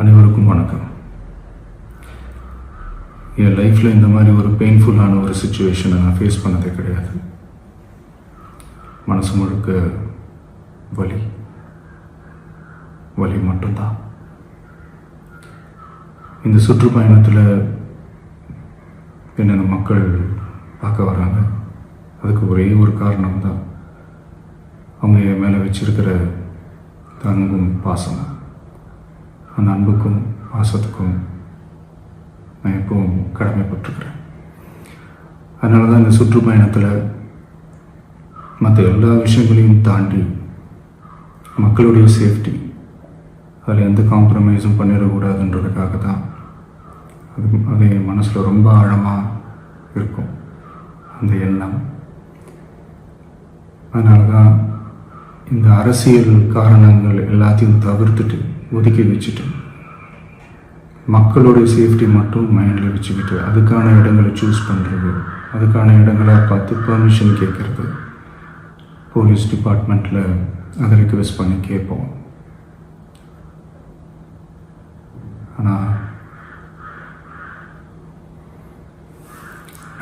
அனைவருக்கும் வணக்கம். என் லைஃப்பில் இந்த மாதிரி ஒரு பெயின்ஃபுல்லான ஒரு சுச்சுவேஷனை நான் ஃபேஸ் பண்ணதே கிடையாது. மனசு முழுக்க வலி மட்டும்தான். இந்த சுற்றுப்பயணத்தில் என்னென்ன மக்கள் பார்க்க வராங்க, அதுக்கு ஒரே ஒரு காரணம் தான், அவங்க என் மேலே வச்சிருக்கிற அன்பும் பாசம். அந்த அன்புக்கும் பாசத்துக்கும் நான் எப்பவும் கடமைப்பட்டிருக்கிறேன். அதனால தான் இந்த சுற்றுப்பயணத்தில் மற்ற எல்லா விஷயங்களையும் தாண்டி மக்களுடைய சேஃப்டி, அதில் எந்த காம்ப்ரமைஸும் பண்ணிடக்கூடாதுன்றதுக்காக தான் அது என் மனசில் ரொம்ப ஆழமாக இருக்கும் அந்த எண்ணம். அதனால தான் இந்த அரசியல் காரணங்கள் எல்லாத்தையும் தவிர்த்துட்டு ஒதுக்கி வச்சுட்டு மக்களுடைய சேஃப்டி மட்டும் மைண்டில் வச்சுக்கிட்டு அதுக்கான இடங்களை சூஸ் பண்ணுறது, அதுக்கான இடங்களை பார்த்து பர்மிஷன் கேட்குறது, போலீஸ் டிபார்ட்மெண்ட்டில் அதை ரிக்வெஸ்ட் பண்ணி கேட்போம். ஆனால்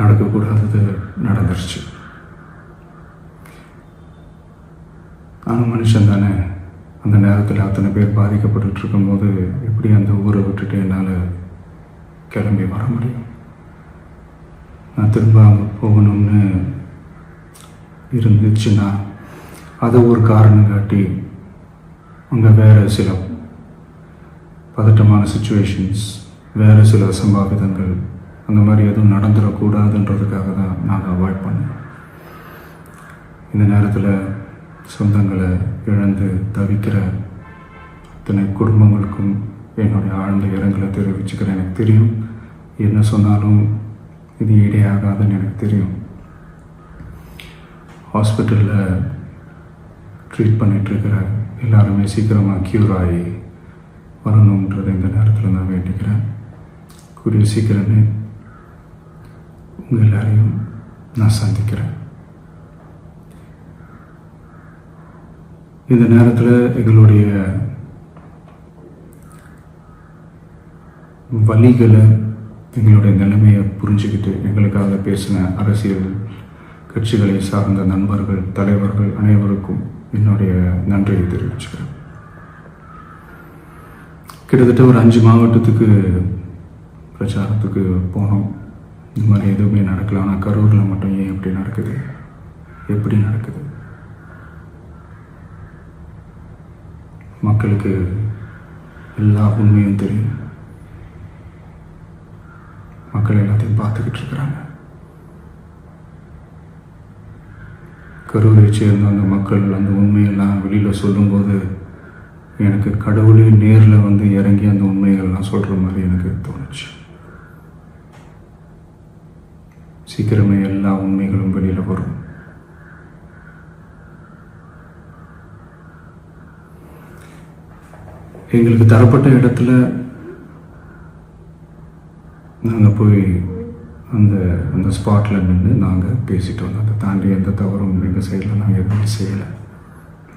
நடக்கக்கூடாதது நடந்துருச்சு. நானும் மனுஷன் தானே. அந்த நேரத்தில் அத்தனை பேர் பாதிக்கப்பட்டு இருக்கும்போது எப்படி அந்த ஊரை விட்டுட்டு என்னால் கிளம்பி வர முடியும்? நான் திரும்ப அங்கே போகணும்னு இருந்துச்சுன்னா அதை ஒரு காரணம் காட்டி அங்கே வேறு சில பதட்டமான சுச்சுவேஷன்ஸ், வேறு சில அசம்பாவிதங்கள் அந்த மாதிரி எதுவும் நடந்துடக்கூடாதுன்றதுக்காக தான் நான் அவாய்ட் பண்ணேன். இந்த நேரத்தில் சொந்தங்களை இழந்து தவிக்கிற அத்தனை குடும்பங்களுக்கும் என்னுடைய ஆழ்ந்த இரங்கலை தெரிவிச்சுக்கிறேன். எனக்கு தெரியும், என்ன சொன்னாலும் இது ஈடேயாகாதுன்னு எனக்கு தெரியும். ஹாஸ்பிட்டலில் ட்ரீட் பண்ணிகிட்ருக்கிற எல்லாருமே சீக்கிரமாக க்யூர் ஆகி வரணுன்றதை இந்த நேரத்தில் நான் வேண்டிக்கிறேன். கூடிய சீக்கிரமே உங்கள் எல்லாரையும் நான் சந்திக்கிறேன். இந்த நேரத்தில் எங்களுடைய வலிகளை, எங்களுடைய நிலைமையை புரிஞ்சுக்கிட்டு எங்களுக்காக பேசின அரசியல் கட்சிகளை சார்ந்த நண்பர்கள், தலைவர்கள் அனைவருக்கும் என்னுடைய நன்றியை தெரிவிச்சுக்கிறேன். கிட்டத்தட்ட ஒரு 5 மாவட்டத்துக்கு பிரச்சாரத்துக்கு போனோம். இந்த மாதிரி எதுவுமே நடக்கல. ஆனால் கரூரில் மட்டும் ஏன் எப்படி நடக்குது? மக்களுக்கு எல்லா உண்மையும் தெரியும். மக்கள் எல்லாத்தையும் பார்த்துக்கிட்டு இருக்கிறாங்க. கரூரை சேர்ந்த அந்த மக்கள் அந்த உண்மையெல்லாம் வெளியில் சொல்லும்போது எனக்கு கடவுளே நேரில் வந்து இறங்கி அந்த உண்மைகள்லாம் சொல்கிற மாதிரி எனக்கு தோணுச்சு. சீக்கிரமே எல்லா உண்மைகளும் வெளியில் வரும். எங்களுக்கு தரப்பட்ட இடத்துல நாங்கள் போய் அந்த ஸ்பாட்டில் நின்று நாங்கள் பேசிட்டு வந்தோம். அதை தாண்டி எந்த தவறும் எங்கள் சைடில் நாங்கள் எதுவும் செய்யலை.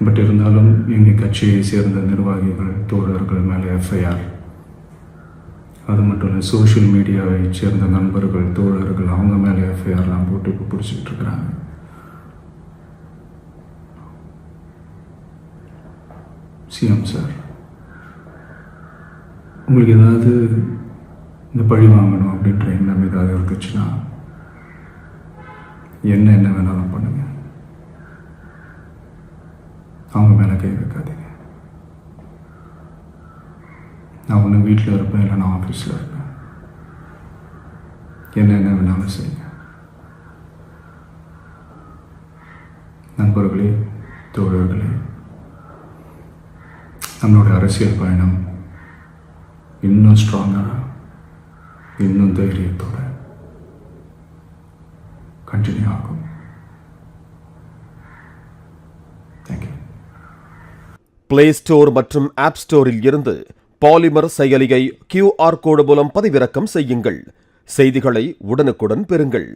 பட் இருந்தாலும் எங்கள் கட்சியை சேர்ந்த நிர்வாகிகள், தோழர்கள் மேலே எஃப்ஐஆர், அது மட்டும் இல்லை சோஷியல் மீடியாவை சேர்ந்த நண்பர்கள், தோழர்கள் அவங்க மேலே எஃப்ஐஆர்லாம் போட்டு இப்போ பிடிச்சிக்கிட்டு இருக்கிறாங்க. சிஎம் சார், உங்களுக்கு ஏதாவது இந்த பழி வாங்கணும் அப்படின்ற எண்ணம் ஏதாவது இருந்துச்சுன்னா என்ன வேணாலும் பண்ணுங்க. அவங்க மேலே கை வைக்காதீங்க. நான் ஒன்று வீட்டில் இருப்பேன், இல்லை நான் ஆஃபீஸில் இருப்பேன். என்ன வேணாலும் செய்யுங்க. நண்பர்களே, தோழர்களே, நம்மளோட அரசியல் பயணம் இன்னும் ஸ்ட்ராங்காக, இன்னும் தைரியத்தோட கண்டினியூ ஆகும். தேங்க்யூ. பிளே ஸ்டோர் மற்றும் ஆப் ஸ்டோரில் இருந்து பாலிமர் செயலியை QR கோடு மூலம் பதிவிறக்கம் செய்யுங்கள். செய்திகளை உடனுக்குடன் பெறுங்கள்.